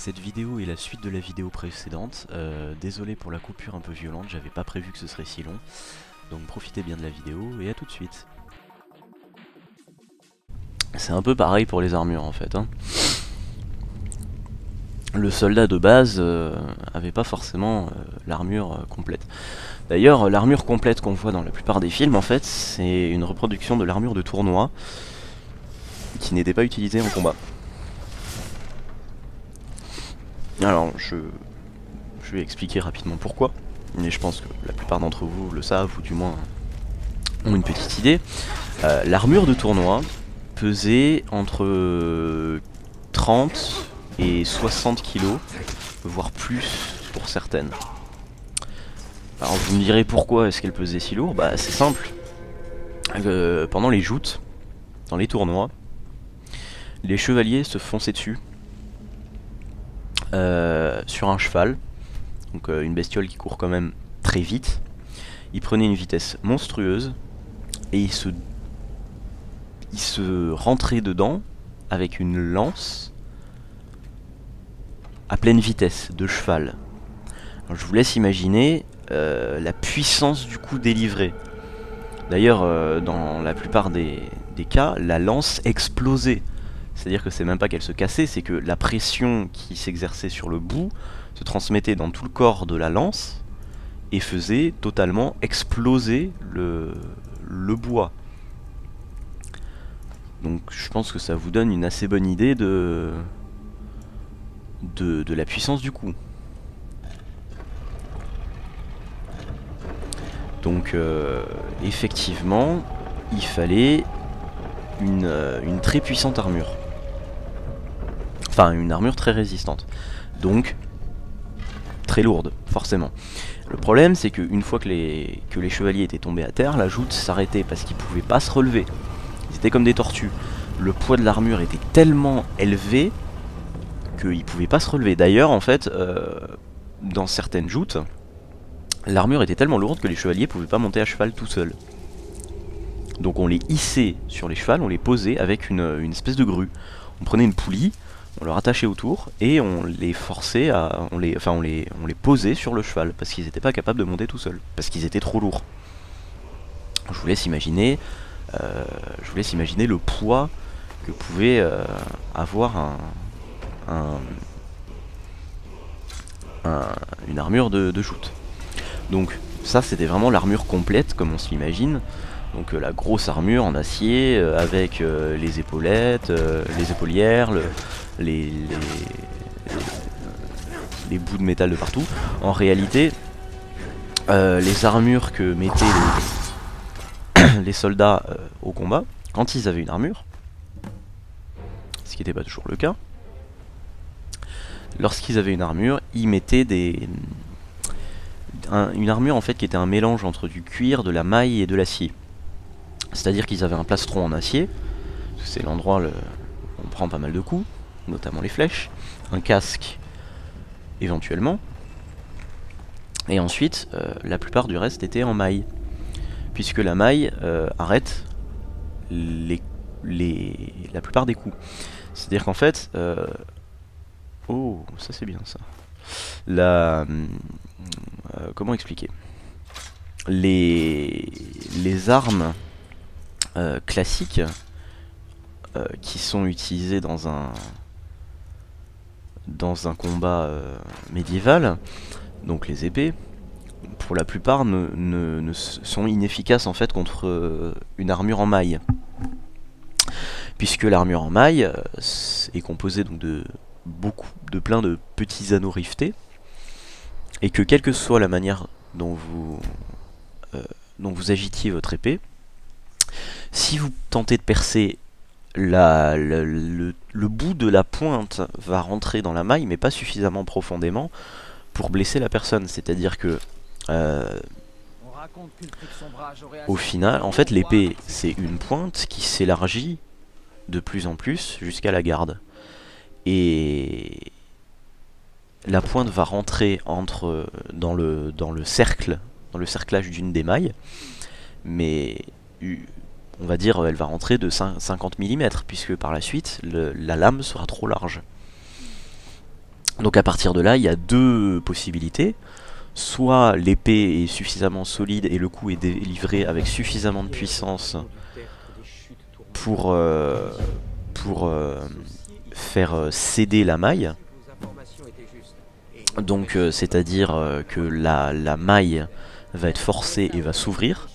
Cette vidéo est la suite de la vidéo précédente. Désolé pour la coupure un peu violente, j'avais pas prévu que ce serait si long. Donc profitez bien de la vidéo et à tout de suite. C'est un peu pareil pour les armures en fait. Le soldat de base avait pas forcément l'armure complète. D'ailleurs, l'armure complète qu'on voit dans la plupart des films en fait, c'est une reproduction de l'armure de tournoi qui n'était pas utilisée en combat. Alors, je vais expliquer rapidement pourquoi, mais je pense que la plupart d'entre vous le savent, ou du moins ont une petite idée. L'armure de tournoi pesait entre 30 et 60 kg, voire plus pour certaines. Alors vous me direz pourquoi est-ce qu'elle pesait si lourd? Bah c'est simple. Pendant les joutes, dans les tournois, les chevaliers se fonçaient dessus sur un cheval, donc une bestiole qui court quand même très vite. Ils prenaient une vitesse monstrueuse et ils se rentraient dedans avec une lance à pleine vitesse de cheval. Alors, je vous laisse imaginer la puissance du coup délivré. D'ailleurs, dans la plupart des cas, la lance explosait. C'est-à-dire que c'est même pas qu'elle se cassait, c'est que la pression qui s'exerçait sur le bout se transmettait dans tout le corps de la lance et faisait totalement exploser le bois. Donc je pense que ça vous donne une assez bonne idée de la puissance du coup. Donc effectivement, il fallait une très puissante armure. Enfin, une armure très résistante. Donc, très lourde, forcément. Le problème, c'est qu'une fois que les chevaliers étaient tombés à terre, la joute s'arrêtait parce qu'ils pouvaient pas se relever. Ils étaient comme des tortues. Le poids de l'armure était tellement élevé qu'ils pouvaient pas se relever. D'ailleurs, en fait, dans certaines joutes, l'armure était tellement lourde que les chevaliers pouvaient pas monter à cheval tout seuls. Donc on les hissait sur les chevals, on les posait avec une espèce de grue. On prenait une poulie, on le rattachait autour et on les forçait à. On les posait sur le cheval parce qu'ils n'étaient pas capables de monter tout seuls, parce qu'ils étaient trop lourds. Je vous laisse imaginer le poids que pouvait avoir une armure de joute. Donc ça c'était vraiment l'armure complète comme on se l'imagine. Donc la grosse armure en acier avec les épaulettes, les épaulières, les bouts de métal de partout. En réalité, les armures que mettaient les soldats au combat, quand ils avaient une armure, ce qui n'était pas toujours le cas, lorsqu'ils avaient une armure, ils mettaient une armure en fait qui était un mélange entre du cuir, de la maille et de l'acier. C'est-à-dire qu'ils avaient un plastron en acier, c'est l'endroit où on prend pas mal de coups, notamment les flèches, un casque éventuellement, et ensuite la plupart du reste était en maille, puisque la maille arrête la plupart des coups. C'est-à-dire qu'en fait, oh ça c'est bien ça, comment expliquer, les armes classiques qui sont utilisés dans un combat médiéval, donc les épées, pour la plupart sont inefficaces en fait contre une armure en maille, puisque l'armure en maille est composée donc de plein de petits anneaux rivetés, et que quelle que soit la manière dont vous agitiez votre épée, si vous tentez de percer, le bout de la pointe va rentrer dans la maille, mais pas suffisamment profondément pour blesser la personne. C'est-à-dire que, au final, en fait, l'épée, c'est une pointe qui s'élargit de plus en plus jusqu'à la garde. Et la pointe va rentrer dans le cerclage d'une des mailles, mais on va dire elle va rentrer de 50 mm, puisque par la suite la lame sera trop large. Donc à partir de là, il y a deux possibilités. Soit l'épée est suffisamment solide et le coup est délivré avec suffisamment de puissance pour, faire céder la maille. Donc c'est-à-dire que la maille va être forcée et va s'ouvrir,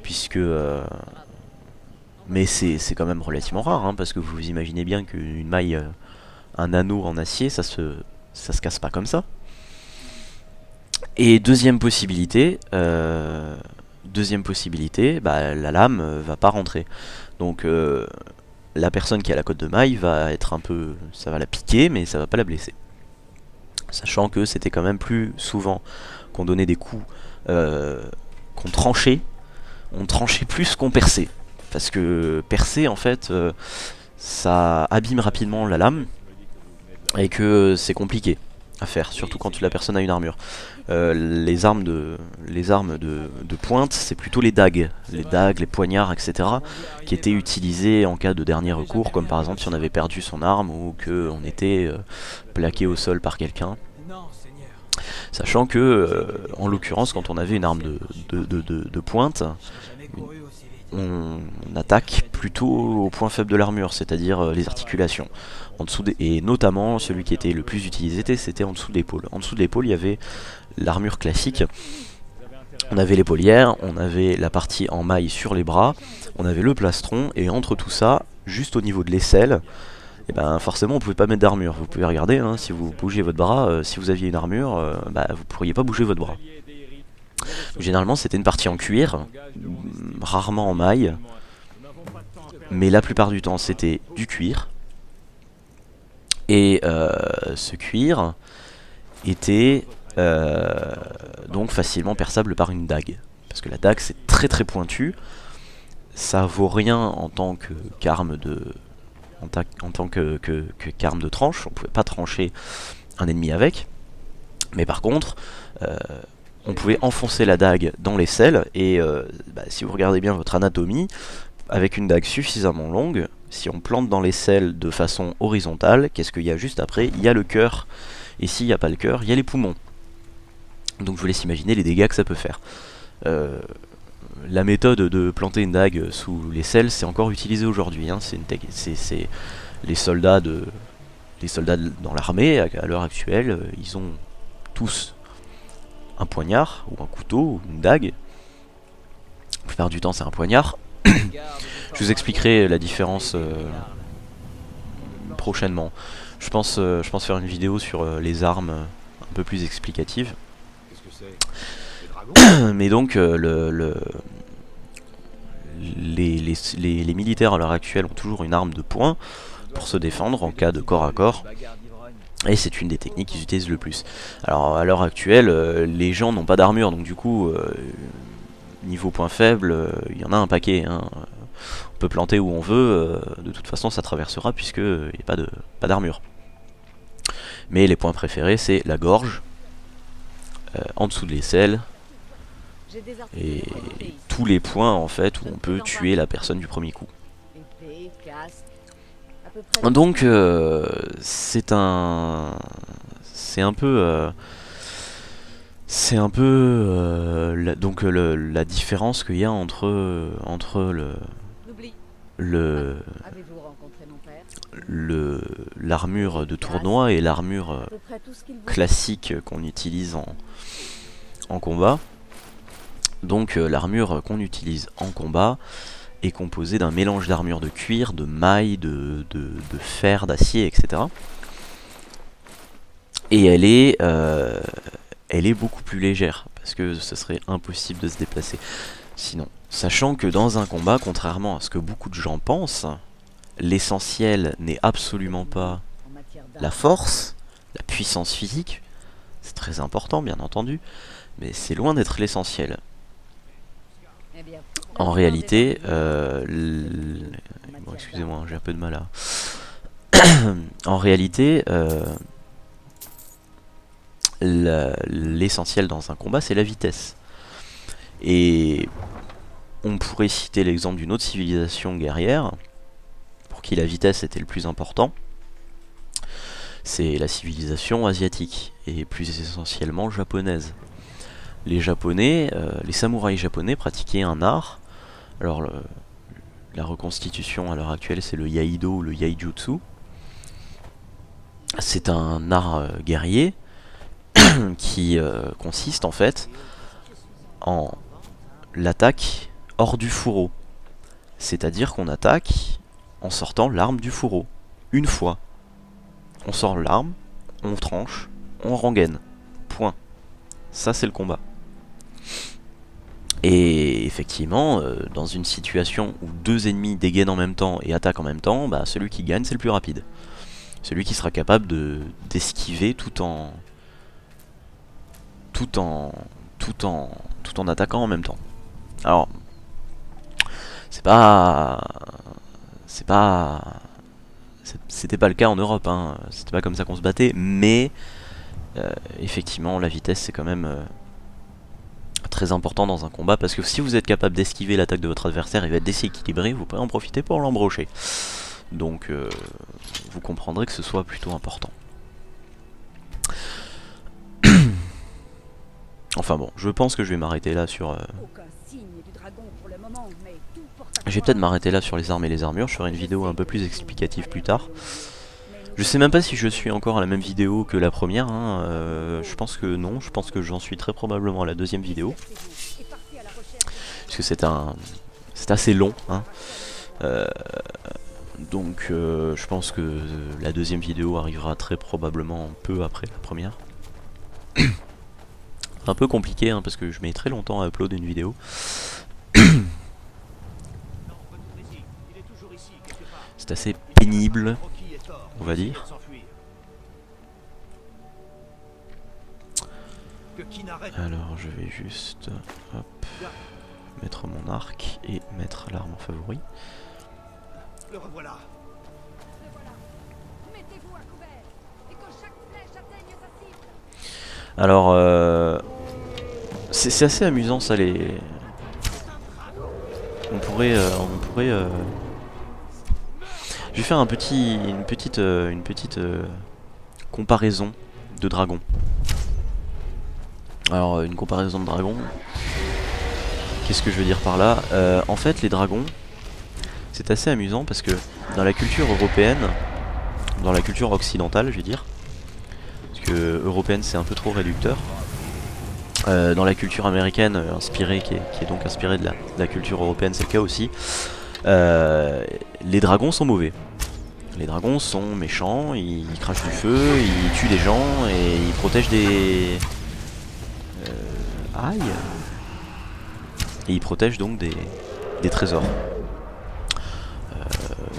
puisque... mais c'est quand même relativement rare, hein, parce que vous imaginez bien qu'une maille, un anneau en acier, ça se casse pas comme ça. Et deuxième possibilité, bah, la lame va pas rentrer. Donc la personne qui a la cotte de maille va être un peu... ça va la piquer, mais ça va pas la blesser. Sachant que c'était quand même plus souvent qu'on donnait des coups, qu'on tranchait. On tranchait plus qu'on perçait. Parce que percer, en fait, ça abîme rapidement la lame. Et que c'est compliqué à faire, surtout quand la personne a une armure. Les armes de pointe, c'est plutôt les dagues, les poignards, etc., qui étaient utilisés en cas de dernier recours, comme par exemple si on avait perdu son arme ou qu'on était plaqué au sol par quelqu'un. Sachant que, en l'occurrence, quand on avait une arme de pointe, on attaque plutôt au point faible de l'armure, c'est-à-dire les articulations. En dessous et notamment, celui qui était le plus utilisé, c'était en dessous de l'épaule. En dessous de l'épaule, il y avait l'armure classique. On avait l'épaulière, on avait la partie en maille sur les bras, on avait le plastron, et entre tout ça, juste au niveau de l'aisselle, et ben forcément on pouvait pas mettre d'armure. Vous pouvez regarder, hein, si vous bougez votre bras, si vous aviez une armure, bah, vous pourriez pas bouger votre bras. Généralement c'était une partie en cuir, rarement en maille, mais la plupart du temps c'était du cuir. Et ce cuir était donc facilement perçable par une dague. Parce que la dague c'est très très pointu, ça vaut rien en tant qu'arme qu'arme de tranche, on pouvait pas trancher un ennemi avec. Mais par contre, on pouvait enfoncer la dague dans l'aisselle, et bah, si vous regardez bien votre anatomie, avec une dague suffisamment longue, si on plante dans l'aisselle de façon horizontale, qu'est-ce qu'il y a juste après? Il y a le cœur, et s'il n'y a pas le cœur, il y a les poumons. Donc je vous laisse imaginer les dégâts que ça peut faire. La méthode de planter une dague sous l'aisselle, c'est encore utilisé aujourd'hui. Hein. C'est les soldats dans l'armée à l'heure actuelle, ils ont tous un poignard ou un couteau ou une dague. La plupart du temps c'est un poignard. Je vous expliquerai la différence prochainement. Je pense faire une vidéo sur les armes un peu plus explicative. Mais donc les militaires à l'heure actuelle ont toujours une arme de poing pour se défendre en cas de corps à corps. Et c'est une des techniques qu'ils utilisent le plus. Alors à l'heure actuelle, les gens n'ont pas d'armure, donc du coup, niveau point faible, il y en a un paquet. Hein. On peut planter où on veut, de toute façon ça traversera puisqu'il n'y a pas d'armure. Mais les points préférés, c'est la gorge, en dessous de l'aisselle, et tous les points en fait où on peut tuer la personne du premier coup. Donc c'est un peu la différence qu'il y a entre l'armure de tournoi et l'armure classique qu'on utilise en combat. Donc l'armure qu'on utilise en combat est composée d'un mélange d'armure de cuir, de mailles, de fer, d'acier, etc. Et elle est beaucoup plus légère, parce que ce serait impossible de se déplacer sinon. Sachant que dans un combat, contrairement à ce que beaucoup de gens pensent, l'essentiel n'est absolument pas la force, la puissance physique, c'est très important bien entendu, mais c'est loin d'être l'essentiel. En réalité, bon, excusez-moi, j'ai un peu de mal à... En réalité, l'essentiel dans un combat, c'est la vitesse. Et on pourrait citer l'exemple d'une autre civilisation guerrière, pour qui la vitesse était le plus important. c'est la civilisation asiatique, et plus essentiellement japonaise. Les japonais, les samouraïs japonais pratiquaient un art. Alors la reconstitution à l'heure actuelle c'est le Yaido ou le Yaijutsu. C'est un art guerrier qui consiste en fait en l'attaque hors du fourreau. C'est-à-dire qu'on attaque en sortant l'arme du fourreau. Une fois. On sort l'arme, on tranche, on rengaine. Point. Ça c'est le combat. Et effectivement, dans une situation où deux ennemis dégainent en même temps et attaquent en même temps, bah, celui qui gagne c'est le plus rapide. Celui qui sera capable d'esquiver tout en attaquant en même temps. Alors, c'était pas le cas en Europe, hein. C'était pas comme ça qu'on se battait, mais effectivement la vitesse c'est quand même très important dans un combat, parce que si vous êtes capable d'esquiver l'attaque de votre adversaire et va être déséquilibré, vous pourrez en profiter pour l'embrocher. Donc vous comprendrez que ce soit plutôt important. Enfin bon, je pense que je vais m'arrêter là sur... Je vais peut-être m'arrêter là sur les armes et les armures, je ferai une vidéo un peu plus explicative plus tard. Je sais même pas si je suis encore à la même vidéo que la première, hein. Je pense que non, je pense que j'en suis très probablement à la deuxième vidéo. Parce que c'est assez long, hein. Donc je pense que la deuxième vidéo arrivera très probablement peu après la première. Un peu compliqué, hein, parce que je mets très longtemps à upload une vidéo. C'est assez pénible, on va dire. Alors je vais juste hop, mettre mon arc et mettre l'arme en favori. Le revoilà. Alors c'est assez amusant ça, les... On pourrait je vais faire une petite comparaison de dragons. Alors une comparaison de dragons, qu'est-ce que je veux dire par là? En fait les dragons, c'est assez amusant parce que dans la culture européenne, dans la culture occidentale je vais dire, parce que européenne c'est un peu trop réducteur, dans la culture américaine inspirée, qui est donc inspirée de la culture européenne, c'est le cas aussi. Les dragons sont mauvais. Les dragons sont méchants, ils crachent du feu, ils tuent des gens et ils protègent des... aïe. Et ils protègent donc des trésors.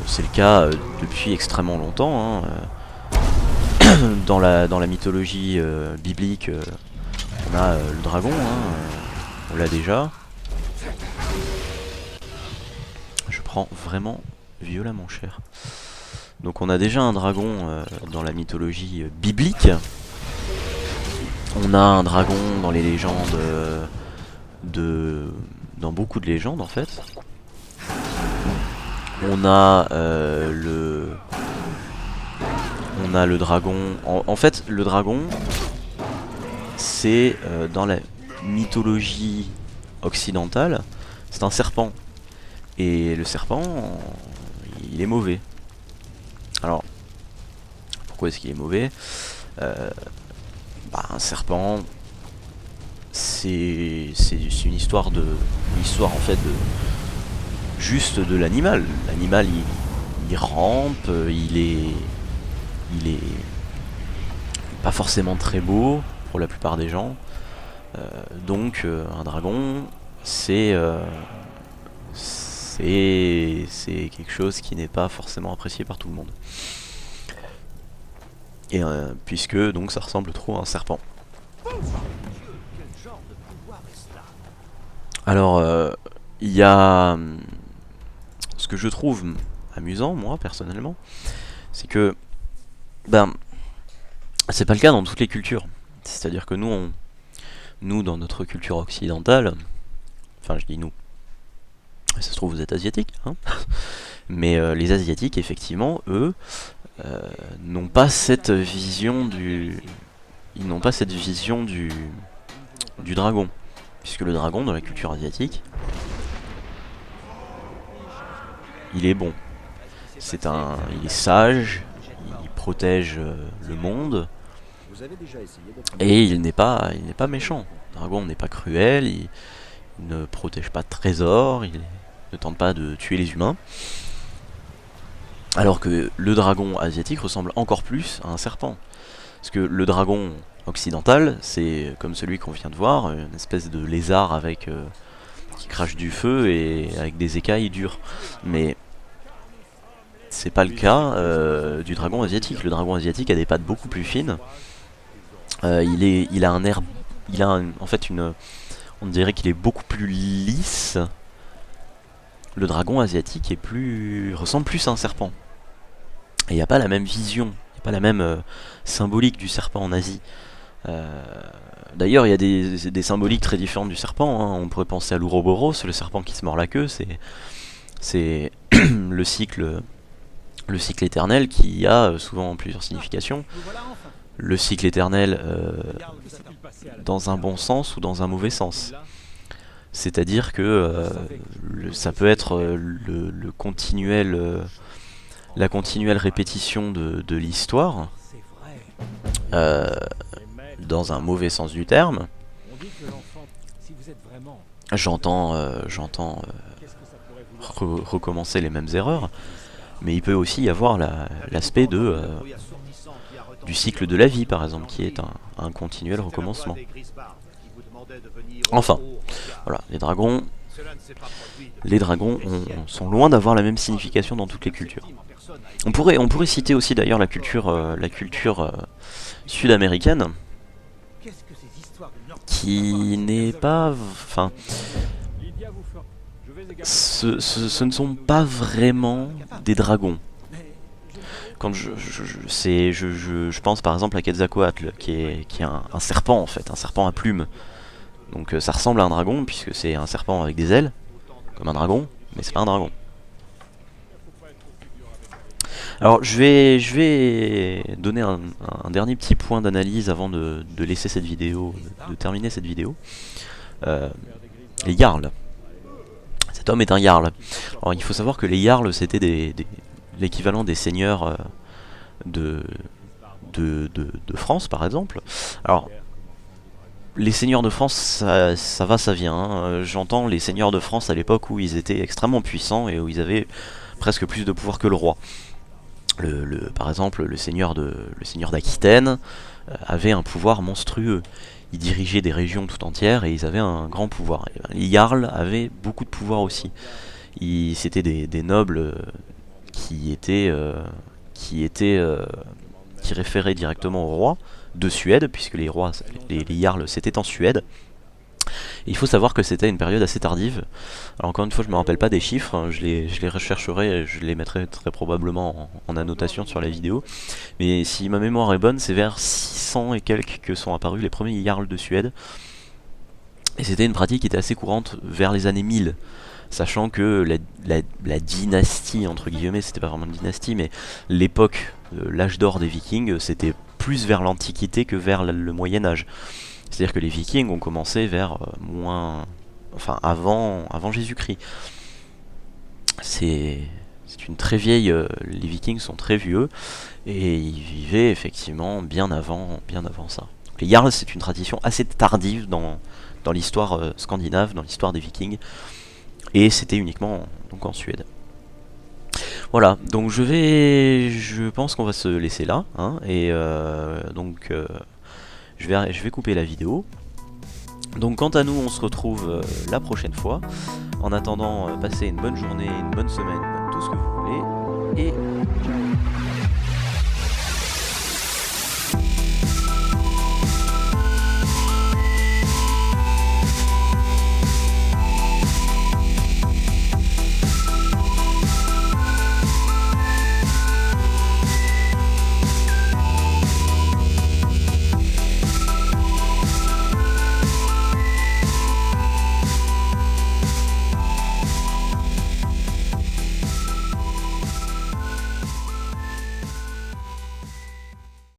C'est le cas depuis extrêmement longtemps, hein. Dans la mythologie biblique, on a le dragon, hein, on l'a déjà. Je prends vraiment violemment cher. Donc on a déjà un dragon dans la mythologie biblique. On a un dragon dans les légendes, dans beaucoup de légendes en fait. On a le dragon. En fait, le dragon, c'est dans la mythologie occidentale, c'est un serpent. Et le serpent, il est mauvais. Alors, pourquoi est-ce qu'il est mauvais? Un serpent, c'est une histoire en fait juste de l'animal. L'animal, il rampe, il est pas forcément très beau pour la plupart des gens. Donc un dragon, c'est quelque chose qui n'est pas forcément apprécié par tout le monde. Et puisque donc ça ressemble trop à un serpent. Alors il y a ce que je trouve amusant, moi personnellement, c'est que c'est pas le cas dans toutes les cultures. C'est-à-dire que nous dans notre culture occidentale, enfin je dis nous, ça se trouve vous êtes asiatique, hein. Mais les Asiatiques, effectivement, eux, n'ont pas cette vision ils n'ont pas cette vision du dragon. Puisque le dragon, dans la culture asiatique, il est bon. Il est sage, il protège le monde, et il n'est pas méchant. Le dragon n'est pas cruel, il ne protège pas de trésors, il ne tente pas de tuer les humains. Alors que le dragon asiatique ressemble encore plus à un serpent. Parce que le dragon occidental, c'est comme celui qu'on vient de voir, une espèce de lézard avec qui crache du feu et avec des écailles dures. Mais c'est pas le cas du dragon asiatique. Le dragon asiatique a des pattes beaucoup plus fines. Il a un air, en fait on dirait qu'il est beaucoup plus lisse. Le dragon asiatique ressemble plus à un serpent. Et il n'y a pas la même vision, il n'y a pas la même symbolique du serpent en Asie. D'ailleurs, il y a des symboliques très différentes du serpent. Hein. On pourrait penser à l'Ouroboros, le serpent qui se mord la queue. C'est le cycle éternel qui a souvent plusieurs significations. Le cycle éternel dans un bon sens ou dans un mauvais sens. C'est-à-dire que ça peut être la continuelle répétition de l'histoire, dans un mauvais sens du terme. J'entends recommencer les mêmes erreurs, mais il peut aussi y avoir l'aspect du cycle de la vie, par exemple, qui est un continuel recommencement. Enfin, voilà, les dragons sont loin d'avoir la même signification dans toutes les cultures. On pourrait citer aussi d'ailleurs la culture sud-américaine, qui n'est pas... Enfin, ce ne sont pas vraiment des dragons. Quand je pense par exemple à Quetzalcoatl, qui est un serpent en fait, un serpent à plumes. Donc ça ressemble à un dragon, puisque c'est un serpent avec des ailes, comme un dragon, mais c'est pas un dragon. Alors je vais donner un dernier petit point d'analyse avant de laisser cette vidéo, de terminer cette vidéo. Les Jarls. Cet homme est un Jarl. Alors il faut savoir que les Jarls c'était l'équivalent des seigneurs de France par exemple. Alors les seigneurs de France, ça va, ça vient. Hein. J'entends les seigneurs de France à l'époque où ils étaient extrêmement puissants et où ils avaient presque plus de pouvoir que le roi. Par exemple, le seigneur d'Aquitaine avait un pouvoir monstrueux. Ils dirigeaient des régions tout entières et ils avaient un grand pouvoir. Et ben, les Jarls avaient beaucoup de pouvoir aussi. C'était des nobles qui référaient directement au roi de Suède, puisque les Jarls c'était en Suède. Et il faut savoir que c'était une période assez tardive. Alors encore une fois, je me rappelle pas des chiffres, hein, je les rechercherai et je les mettrai très probablement en annotation sur la vidéo. Mais si ma mémoire est bonne, c'est vers 600 et quelques que sont apparus les premiers Jarls de Suède. Et c'était une pratique qui était assez courante vers les années 1000. Sachant que la dynastie, entre guillemets, c'était pas vraiment une dynastie, mais l'époque, l'âge d'or des Vikings, c'était plus vers l'Antiquité que vers le Moyen-Âge. C'est-à-dire que les Vikings ont commencé vers avant Jésus-Christ. C'est une très vieille... les Vikings sont très vieux, et ils vivaient effectivement bien avant ça. Donc les Jarls, c'est une tradition assez tardive dans l'histoire scandinave, dans l'histoire des Vikings. Et c'était uniquement donc en Suède. Voilà, donc je pense qu'on va se laisser là, hein, et je vais couper la vidéo. Donc quant à nous, on se retrouve la prochaine fois. En attendant, passez une bonne journée, une bonne semaine, tout ce que vous voulez, et